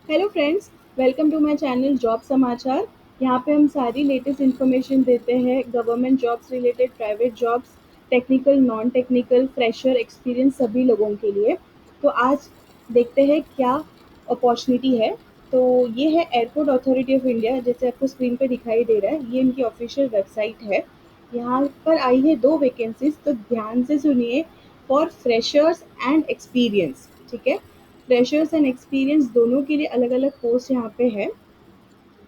Hello friends, welcome to my channel job समाचार। यहाँ पे हम सारी लेटेस्ट इन्फॉर्मेशन देते हैं government jobs related, private jobs, technical, non technical, fresher, experience सभी लोगों के लिए। तो आज देखते हैं क्या अपॉर्चुनिटी है। तो ये है एयरपोर्ट अथॉरिटी ऑफ इंडिया, जैसे आपको स्क्रीन पे दिखाई दे रहा है, ये इनकी ऑफिशियल वेबसाइट है। यहाँ पर आई है दो वैकेंसीज, तो ध्यान से सुनिए। फॉर फ्रेशर्स एंड एक्सपीरियंस, ठीक है। फ्रेशर्स एंड एक्सपीरियंस दोनों के लिए अलग अलग पोस्ट यहाँ पे है।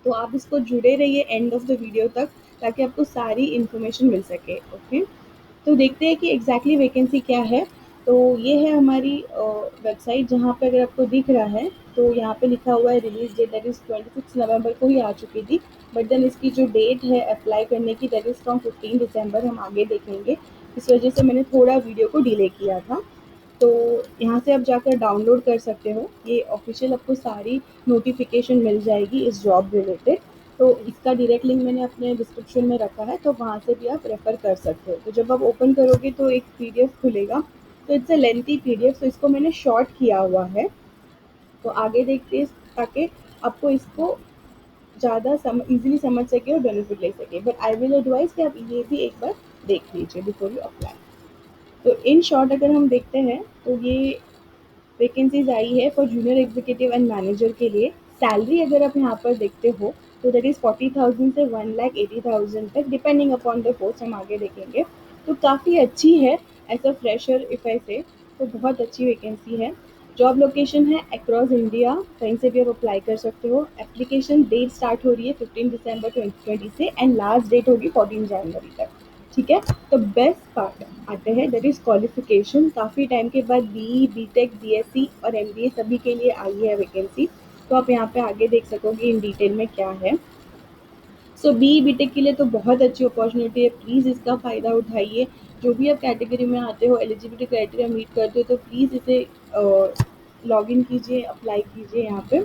तो आप इसको जुड़े रहिए एंड ऑफ द वीडियो तक, ताकि आपको सारी इन्फॉर्मेशन मिल सके। ओके, तो देखते हैं कि एग्जैक्टली वैकेंसी क्या है। तो ये है हमारी वेबसाइट, जहाँ पे अगर आपको दिख रहा है तो यहाँ पे लिखा हुआ है रिलीज डेट, दैट इज़ 26 नवंबर को ही आ चुकी थी। बट देन इसकी जो डेट है अप्लाई करने की, दैट इज़ फ्रॉम 15 दिसंबर, हम आगे देखेंगे। इस वजह से मैंने थोड़ा वीडियो को डिले किया था। तो यहाँ से आप जाकर डाउनलोड कर सकते हो, ये ऑफिशियल आपको सारी नोटिफिकेशन मिल जाएगी इस जॉब रिलेटेड। तो इसका डायरेक्ट लिंक मैंने अपने डिस्क्रिप्शन में रखा है, तो वहाँ से भी आप रेफ़र कर सकते हो। तो जब आप ओपन करोगे तो एक पीडीएफ खुलेगा। तो इट्स अ लेंथी पीडीएफ, तो इसको मैंने शॉर्ट किया हुआ है। तो आगे देखते हैं, ताकि आपको इसको ज़्यादा ईजिली समझ सके और बेनिफिट ले सके। बट आई विल एडवाइस कि आप ये भी एक बार देख लीजिए बिफोर यू अप्लाई। तो इन शॉर्ट अगर हम देखते हैं तो ये वैकेंसीज आई है for junior executive and manager के लिए। सैलरी अगर आप यहाँ पर देखते हो तो दैट इज़ 40,000 से 1,80,000 तक, डिपेंडिंग अपॉन द पोस्ट, हम आगे देखेंगे। तो काफ़ी अच्छी है as a fresher if I say, तो बहुत अच्छी वैकेंसी है। जॉब लोकेशन है अक्रॉस इंडिया, कहीं से भी आप अप्लाई कर सकते हो। एप्लीकेशन डेट स्टार्ट हो रही है 15 दिसंबर 2020 से, एंड लास्ट डेट होगी 14 जनवरी तक। ठीक है। तो बेस्ट पार्ट आते हैं, दैट इज़ क्वालिफिकेशन। काफ़ी टाइम के बाद B B tech, B S C और एम बी ए सभी के लिए आई है वैकेंसी। तो आप यहाँ पे आगे देख सकोगे इन डिटेल में क्या है। सो बी बी टेक के लिए तो बहुत अच्छी अपॉर्चुनिटी है, प्लीज़ इसका फ़ायदा उठाइए। जो भी आप कैटेगरी में आते हो, एलिजिबिलिटी क्राइटेरिया मीट करते हो, तो प्लीज़ इसे लॉग इन कीजिए, अप्लाई कीजिए यहाँ पे।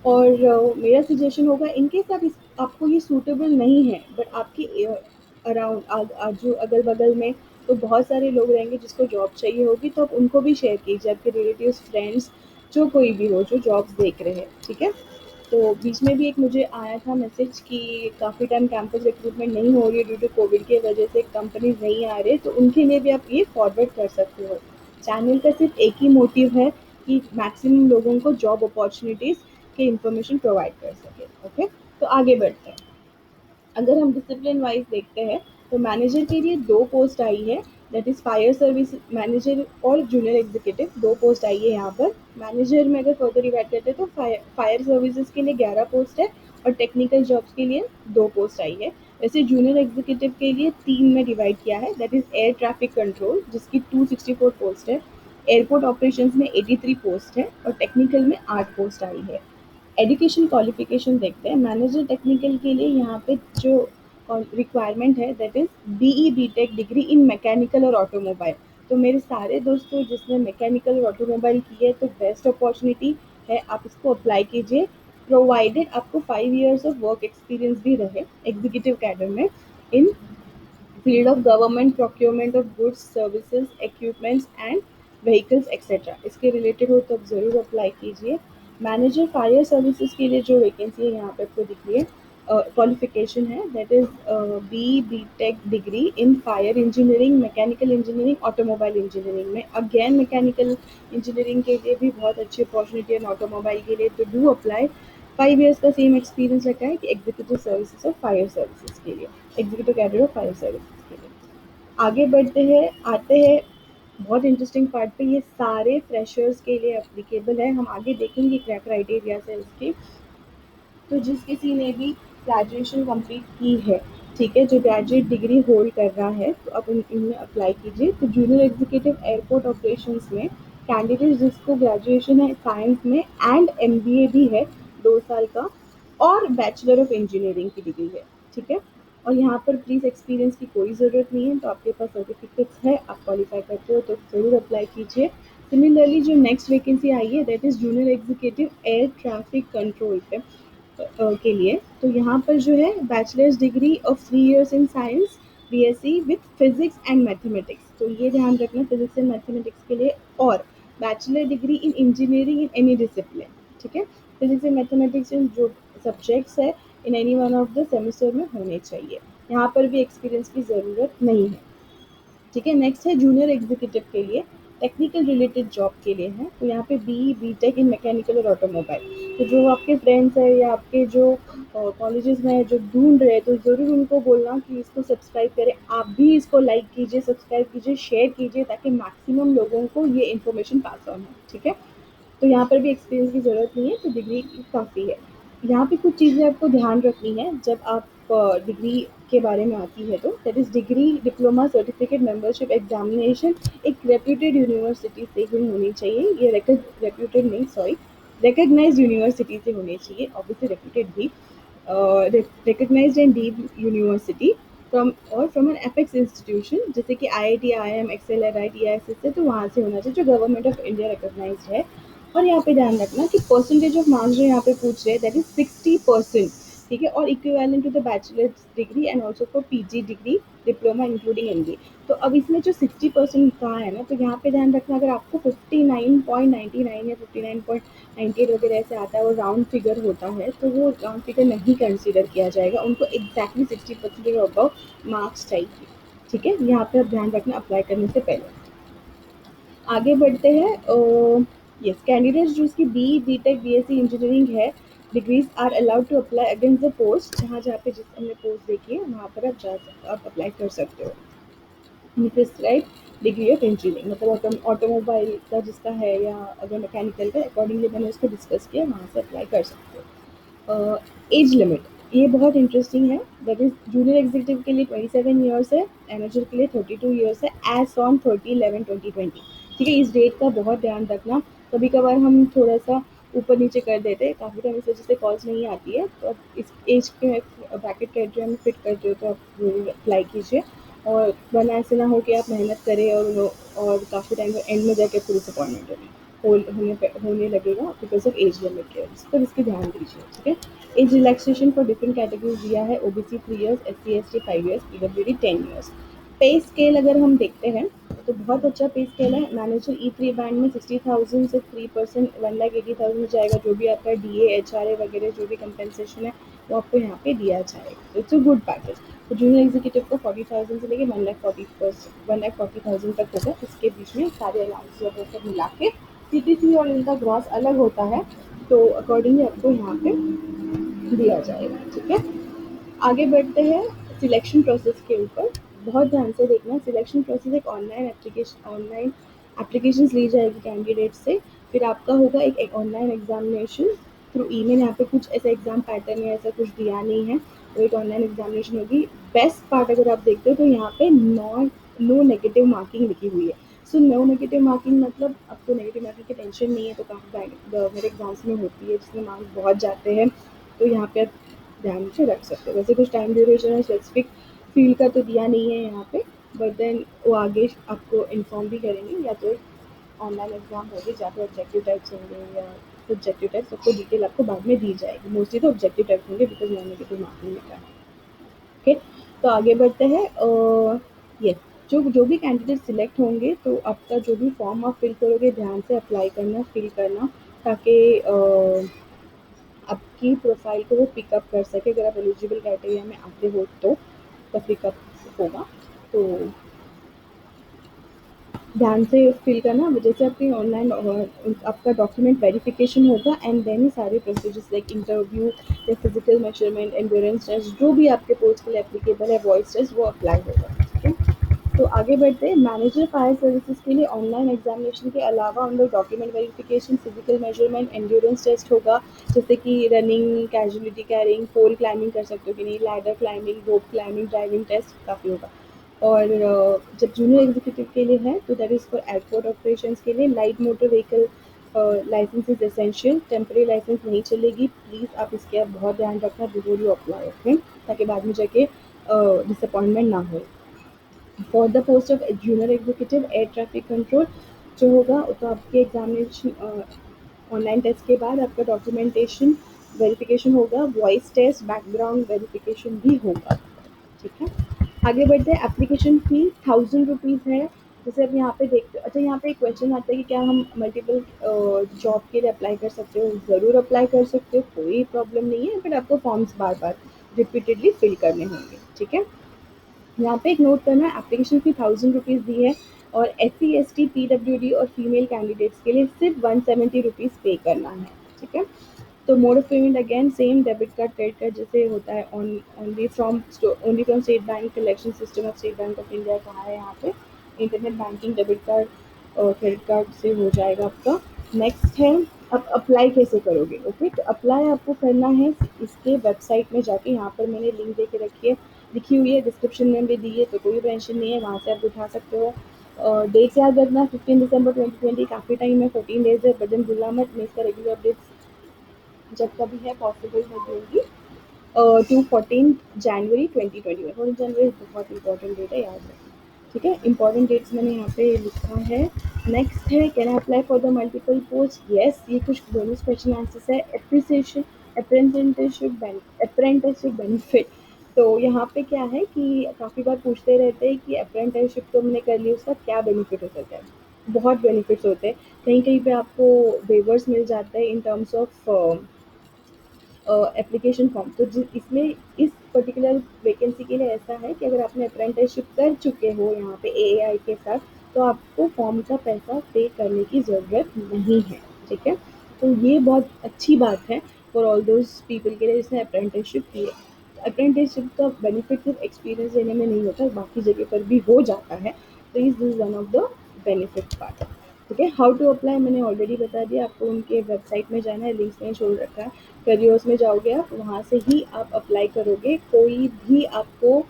और मेरा सजेशन होगा, इन केस आप आपको ये सूटेबल नहीं है, बट आपके अराउंड जो अगल बगल में तो बहुत सारे लोग रहेंगे जिसको जॉब चाहिए होगी, तो आप उनको भी शेयर कीजिए, आपके रिलेटिव्स, फ्रेंड्स, जो कोई भी हो जो जॉब्स देख रहे हैं। ठीक है। तो बीच में भी एक मुझे आया था मैसेज कि काफ़ी टाइम कैंपस रिक्रूटमेंट नहीं हो रही है ड्यू टू कोविड की वजह से, कंपनीज नहीं आ रहे, तो उनके लिए भी आप ये फॉरवर्ड कर सकते हो। चैनल का सिर्फ एक ही मोटिव है कि मैक्सिमम लोगों को जॉब अपॉर्चुनिटीज़ की इंफॉर्मेशन प्रोवाइड कर सके। ओके, तो आगे बढ़ते हैं। अगर हम डिसिप्लिन वाइज देखते हैं तो मैनेजर के लिए दो पोस्ट आई है, that is fire service manager और जूनियर एग्जीक्यूटिव, दो पोस्ट आई है यहाँ पर। मैनेजर में अगर फर्दर डिवाइड करते हैं तो फायर सर्विसेज के लिए 11 पोस्ट है, और टेक्निकल जॉब्स के लिए दो पोस्ट आई है। वैसे जूनियर एग्जीक्यूटिव के लिए तीन में डिवाइड किया है, that is air traffic control जिसकी 264 पोस्ट है, एयरपोर्ट ऑपरेशंस में 83 पोस्ट है, और टेक्निकल में 8 पोस्ट आई है। एजुकेशन क्वालिफिकेशन देखते हैं। मैनेजर टेक्निकल के लिए यहाँ पे जो रिक्वायरमेंट है, that is BE B tech degree in mechanical और ऑटोमोबाइल। तो मेरे सारे दोस्तों जिसने मैकेनिकल और ऑटोमोबाइल की है, तो बेस्ट अपॉर्चुनिटी है, आप इसको अप्लाई कीजिए, प्रोवाइडेड आपको 5 years ऑफ वर्क एक्सपीरियंस भी रहे एग्जीक्यूटिव कैडर में, in field of government procurement of goods, services, equipments and vehicles etcetera, इसके रिलेटेड हो तो आप ज़रूर अप्लाई कीजिए। मैनेजर फायर सर्विसेज के लिए जो वैकेंसी है यहाँ पे आपको दिख रही है, क्वालिफिकेशन है, that is B B tech degree in fire engineering, mechanical engineering, automobile engineering में। अगेन मैकेनिकल इंजीनियरिंग के लिए भी बहुत अच्छी अपॉर्चुनिटी है, ऑटोमोबाइल के लिए, तो डू अप्लाई। 5 years का सेम एक्सपीरियंस रखा है कि एग्जीक्यूटिव सर्विसेज और फायर सर्विसेज के लिए, executive cadre of fire services के लिए। आगे बढ़ते हैं, आते हैं बहुत इंटरेस्टिंग पार्ट पे, ये सारे फ्रेशर्स के लिए एप्लीकेबल है। हम आगे देखेंगे क्या क्राइटेरिया है इसके। तो जिस किसी ने भी ग्रेजुएशन कंप्लीट की है, ठीक है, जो ग्रेजुएट डिग्री होल्ड कर रहा है, तो आप इनमें अप्लाई कीजिए। तो जूनियर एग्जीक्यूटिव एयरपोर्ट ऑपरेशंस में कैंडिडेट जिसको ग्रेजुएशन है साइंस में एंड एमबीए भी है 2 साल का, और बैचलर ऑफ इंजीनियरिंग की डिग्री है। ठीक है। और यहाँ पर प्लीज़ एक्सपीरियंस की कोई ज़रूरत नहीं है, तो आपके पास सर्टिफिकेट्स है, आप क्वालिफाई करते हो, तो ज़रूर अप्लाई कीजिए। सिमिलरली जो नेक्स्ट वैकेंसी आई है, that is junior executive air traffic control पे के लिए। तो यहाँ पर जो है bachelors degree of 3 years in science, BSc with physics and mathematics, तो ये ध्यान रखना फिजिक्स एंड मैथमेटिक्स के लिए, और bachelor degree in engineering in any discipline. ठीक है। फिजिक्स एंड मैथमेटिक्स जो सब्जेक्ट्स है in any one of the semester में होने चाहिए। यहाँ पर भी एक्सपीरियंस की ज़रूरत नहीं है। ठीक है। नेक्स्ट है जूनियर एग्जीक्यूटिव के लिए, टेक्निकल रिलेटेड जॉब के लिए है। तो यहाँ पे बी टेक इन मैकेनिकल और ऑटोमोबाइल। तो जो आपके फ्रेंड्स हैं या आपके जो कॉलेजेस में जो ढूंढ रहे हैं, तो ज़रूर उनको बोलना कि इसको सब्सक्राइब करें। आप भी इसको लाइक कीजिए, सब्सक्राइब कीजिए, शेयर कीजिए, ताकि मैक्सिमम लोगों को ये इन्फॉर्मेशन पास ऑन हो। ठीक है। तो यहाँ पर भी एक्सपीरियंस की ज़रूरत नहीं है, तो डिग्री काफ़ी है। यहाँ पे कुछ चीज़ें आपको ध्यान रखनी है जब आप डिग्री के बारे में आती है। तो that is degree, diploma, certificate, membership, examination एक रेप्यूटेड यूनिवर्सिटी से ही होनी चाहिए। ये रेप्यूटेड नहीं, सॉरी, रिकग्नाइज्ड यूनिवर्सिटी से होनी चाहिए, ऑब्वियसली रेप्यूटेड भी। Recognised and deemed university from an apex institution, जैसे कि IIT, IIM, XLRI, TISS से, तो वहाँ से होना चाहिए जो गवर्नमेंट ऑफ इंडिया रिकग्नाइज्ड है। और यहाँ पे ध्यान रखना कि परसेंटेज ऑफ मार्क्स जो यहाँ पे पूछ रहे हैं दैट इज 60%। ठीक है। और equivalent to the bachelor's degree and also for PG डिग्री, डिप्लोमा इंक्लूडिंग MBA। तो अब इसमें जो 60% कहा है ना, तो यहाँ पे ध्यान रखना, अगर आपको 59.99 या 59.98 वगैरह ऐसे आता है और राउंड फिगर होता है, तो वो राउंड फिगर नहीं कंसिडर किया जाएगा। उनको एग्जैक्टली 60% के अबव मार्क्स चाहिए। ठीक है। यहाँ पे अब ध्यान रखना अप्लाई करने से पहले। आगे बढ़ते हैं। यस, कैंडिडेट्स जो इसकी बी टेक BSc इंजीनियरिंग है degrees are allowed to apply against the post. जहाँ जहाँ पे जिस हमने पोस्ट देखी है वहाँ पर आप अप्लाई कर सकते हो। प्रिस्क्राइब डिग्री ऑफ इंजीनियरिंग, मतलब ऑटोमोबाइल का जिसका है या अगर मैकेनिकल का, अकॉर्डिंगली मैंने उसको डिस्कस किया, वहाँ से अप्लाई कर सकते हो। एज लिमिट, ये बहुत इंटरेस्टिंग है। दैट इज जूनियर एग्जीक्यूटिव के लिए 27 ईयर्स है, मैनेजर के लिए 32 ईयर्स है, एज ऑन 30/11/2020। ठीक है। इस डेट का बहुत ध्यान रखना। कभी कभार हम थोड़ा सा ऊपर नीचे कर देते हैं, काफ़ी टाइम इस वजह से कॉल्स नहीं आती है। तो आप इस एज के ब्रैकेट क्राइटेरिया में फिट करते हो तो आप जरूर अप्लाई कीजिए। और वरना ऐसे ना हो कि आप मेहनत करें और काफ़ी टाइम एंड में जाके फिर डिसअपॉइंटमेंट होने लगेगा बिकॉज ऑफ एज लिमिट के। इस पर इसकी ध्यान दीजिए। ठीक है। Age relaxation for different categories दिया है। OBC 3 years, SC ST 5 years, PWD 10 years. पे स्केल अगर हम देखते हैं तो बहुत अच्छा पे स्केल है। मैनेजर E3 बैंड में 60,000 से 3% 1,80,000 जाएगा। जो भी आपका DA HRA वगैरह जो भी कंपेंसेशन है वो आपको यहाँ पे दिया जाएगा। तो इट्स अ गुड पैकेज। तो जूनियर एग्जीक्यूटिव को 40,000 से लेके 1,40,000 तक होगा। इसके बीच में सारे अलाउंस वगैरह सब मिला के CTC और इनका ग्रॉस अलग होता है, तो अकॉर्डिंगली आपको यहाँ पे दिया जाएगा। ठीक है। आगे बढ़ते हैं सिलेक्शन प्रोसेस के ऊपर। बहुत ध्यान से देखना। सिलेक्शन प्रोसेस एक ऑनलाइन एप्लीकेशन ली जाएगी कैंडिडेट से। फिर आपका होगा एक ऑनलाइन एग्जामिनेशन थ्रू ईमेल। यहाँ पे कुछ ऐसा एग्जाम पैटर्न या ऐसा कुछ दिया नहीं है, तो एक ऑनलाइन एग्जामिनेशन होगी। बेस्ट पार्ट अगर आप देखते हो तो यहाँ पे नो नेगेटिव मार्किंग लिखी हुई है। सो नो नेगेटिव मार्किंग मतलब आपको नेगेटिव मार्किंग की टेंशन नहीं है। तो काफ़ी गवर्नमेंट एग्जाम्स में होती है जिसमें मार्क्स बहुत जाते हैं, तो यहाँ पे आप ध्यान से रख सकते हो। वैसे कुछ टाइम ड्यूरेशन और स्पेसिफिक फील्ड का तो दिया नहीं है यहाँ पे, बट देन वो आगे आपको इन्फॉर्म भी करेंगे। या तो ऑनलाइन एग्जाम होगी जहाँ पे ऑब्जेक्टिव टाइप्स होंगे या सब्जेक्टिव टाइप्स, सबको डिटेल आपको बाद में दी जाएगी। मोस्टली तो ऑब्जेक्टिव टाइप्स होंगे बिकॉज नॉन नेगेटिव मार्किंग में का। ओके। तो आगे बढ़ते हैं। ये जो भी कैंडिडेट सिलेक्ट होंगे, तो आपका जो भी फॉर्म आप फिल करोगे ध्यान से अप्लाई करना, फिल करना, ताकि आपकी प्रोफाइल को वो पिकअप कर सके। अगर आप एलिजिबल क्राइटेरिया में आते हो तो पिकअप होगा। तो ध्यान से फिल करना। जैसे आपकी ऑनलाइन आपका डॉक्यूमेंट वेरिफिकेशन होगा एंड देन सारे प्रोसीजर्स लाइक इंटरव्यू या फिजिकल मेजरमेंट, एंड्योरेंस टेस्ट, जो भी आपके पोस्ट के लिए एप्लीकेबल है, वॉइस टेस्ट, वो अप्लाई होगा। ठीक है। तो आगे बढ़ते हैं। मैनेजर फायर सर्विसेज के लिए ऑनलाइन एग्जामिनेशन के अलावा उन लोग document verification, physical measurement, endurance test होगा। जैसे कि running, casualty carrying, pole climbing कर सकते हो कि नहीं, ladder climbing, rope climbing, driving test काफ़ी होगा। और जब जूनियर एग्जीक्यूटिव के लिए है तो that is for airport operations के लिए। Light motor vehicle licence is essential, temporary licence नहीं चलेगी। प्लीज़ आप इसके अब बहुत ध्यान रखना बिफोर यू अप्लाई, ओके, ताकि बाद में जाके डिसअपॉइंटमेंट ना हो। For the post of junior executive air traffic control जो होगा, तो आपके एग्जामिनेशन ऑनलाइन टेस्ट के बाद आपका डॉक्यूमेंटेशन वेरिफिकेशन होगा, वॉइस टेस्ट, बैकग्राउंड वेरिफिकेशन भी होगा। ठीक है। आगे बढ़ते हैं। एप्लीकेशन फ़ी 1,000 रुपीज़ है। जैसे अब यहाँ पे देखते अच्छा यहाँ पे एक क्वेश्चन आता है कि क्या हम मल्टीपल जॉब के लिए अप्लाई कर सकते हो? ज़रूर अप्लाई कर सकते हो, कोई प्रॉब्लम नहीं है, बट आपको फॉर्म्स बार-बार रिपीटेडली फिल करने होंगे, ठीक है? यहाँ पे एक नोट करना है, एप्लीकेशन फ़ी 1000 रुपीज़ दी है और एससी, एसटी, पीडब्ल्यूडी और फीमेल कैंडिडेट्स के लिए सिर्फ 170 रुपीज़ पे करना है, ठीक है? तो mode of payment again same, debit card, credit card जैसे होता है, only from state bank collection system of state bank of India कहा है यहाँ पे। इंटरनेट बैंकिंग, डेबिट कार्ड और क्रेडिट कार्ड से हो जाएगा आपका। नेक्स्ट है, अब अप्लाई कैसे करोगे? ओके, तो अप्लाई आपको करना है इसके वेबसाइट में जाके, यहाँ पर मैंने लिंक दे के रखी है, लिखी हुई है, डिस्क्रिप्शन में भी दी है, तो कोई टेंशन नहीं है, वहाँ से आप उठा सकते हो। डेट्स याद रखना, 15 दिसंबर 2020, काफ़ी टाइम है, 14 डेज है, बटन भूलना मत। मैं इसका रेगुलर अपडेट्स जब कभी है पॉसिबल मैं दूँगी। टू 14 जनवरी 2021, 14 जनवरी बहुत इंपॉर्टेंट डेट है, याद रखना, ठीक है? इंपॉर्टेंट डेट्स मैंने यहाँ पे लिखा है। नेक्स्ट है, can I apply for the multiple post? Yes, ये कुछ बोनस क्वेश्चन आंसर्स है। Appreciation, apprenticeship benefit. तो यहाँ पे क्या है कि काफ़ी बार पूछते रहते हैं कि अप्रेंटिसशिप तुमने कर ली, उसका क्या बेनिफिट हो सकता है? बहुत बेनिफिट्स होते हैं। कहीं कहीं पे आपको वेवर्स मिल जाते हैं in terms of application form. तो इसमें इस पर्टिकुलर वैकेंसी के लिए ऐसा है कि अगर आपने अप्रेंटिसशिप कर चुके हो यहाँ पे एएआई के साथ, तो आपको फॉर्म का पैसा पे करने की ज़रूरत नहीं है, ठीक है? तो ये बहुत अच्छी बात है फॉर ऑल दोज पीपल के लिए जिसने अप्रेंटिसशिप की है। अप्रेंटिसशिप का बेनिफिट सिर्फ एक्सपीरियंस देने में नहीं होता, बाकी जगह पर भी हो जाता है। तो is this one of the benefit part, ठीक है? हाउ टू अप्लाई मैंने ऑलरेडी बता दिया, आपको उनके वेबसाइट में जाना है, लिंक्स मैंने छोड़ रखा है। करियर्स में जाओगे आप, वहाँ से ही आप अप्लाई करोगे, कोई भी आपको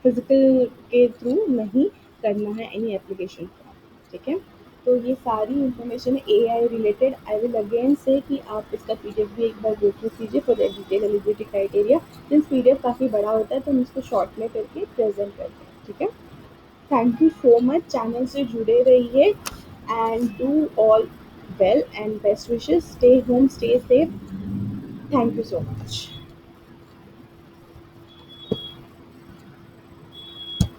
फिजिकल के थ्रू नहीं करना है एनी एप्लीकेशन फॉर्म, ठीक है? तो ये सारी information A I related. I will again से कि आप इसका पीडीएफ भी एक बार गो थ्रू कीजिए for the detail eligibility criteria. Since PDF काफ़ी बड़ा होता है तो हम इसको शॉर्ट में करके प्रेजेंट करते हैं, ठीक है? Thank you so much, channel से जुड़े रहिए and do all well and best wishes, stay home, stay safe, thank you so much.